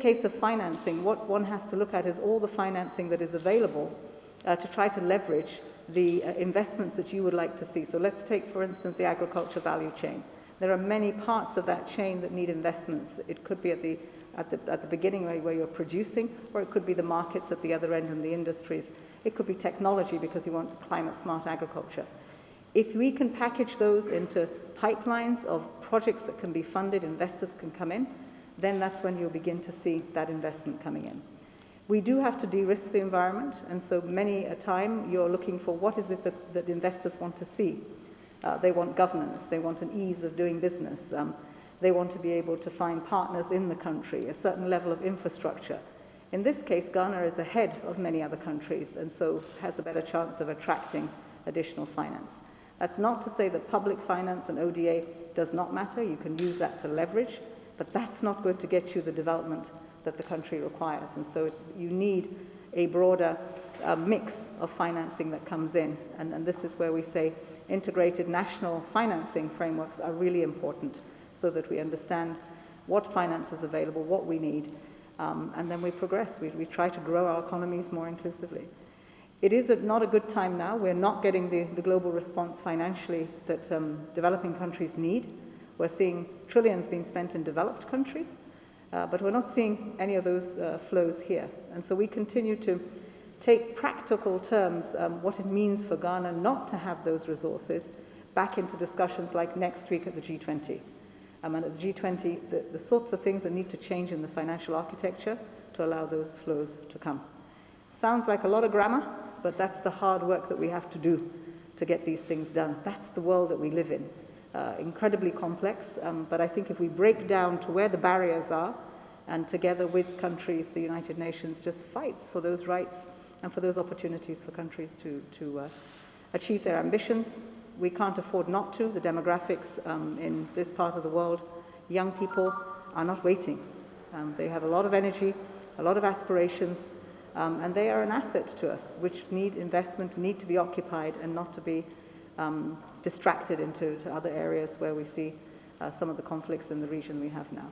case of financing, what one has to look at is all the financing that is available to try to leverage the investments that you would like to see. So let's take, for instance, the agriculture value chain. There are many parts of that chain that need investments. It could be at the beginning where you're producing, or it could be the markets at the other end and the industries. It could be technology because you want climate-smart agriculture. If we can package those into pipelines of projects that can be funded, investors can come in, then that's when you'll begin to see that investment coming in. We do have to de-risk the environment, and so many a time you're looking for what is it that investors want to see. They want governance, they want an ease of doing business, they want to be able to find partners in the country, a certain level of infrastructure. In this case, Ghana is ahead of many other countries and so has a better chance of attracting additional finance. That's not to say that public finance and ODA does not matter. You can use that to leverage, but that's not going to get you the development that the country requires. And so you need a broader mix of financing that comes in. And this is where we say integrated national financing frameworks are really important so that we understand what finance is available, what we need, and then we progress. We try to grow our economies more inclusively. It is not a good time now. We're not getting the global response financially that developing countries need. We're seeing trillions being spent in developed countries, but we're not seeing any of those flows here. And so we continue to take practical terms, what it means for Ghana not to have those resources, back into discussions like next week at the G20. And at the G20, the sorts of things that need to change in the financial architecture to allow those flows to come. Sounds like a lot of grammar, but that's the hard work that we have to do to get these things done. That's the world that we live in. Incredibly complex, but I think if we break down to where the barriers are, and together with countries, the United Nations just fights for those rights and for those opportunities for countries to achieve their ambitions. We can't afford not to. The demographics in this part of the world, young people are not waiting. They have a lot of energy, a lot of aspirations, and they are an asset to us, which need investment, need to be occupied, and not to be distracted into other areas where we see some of the conflicts in the region we have now.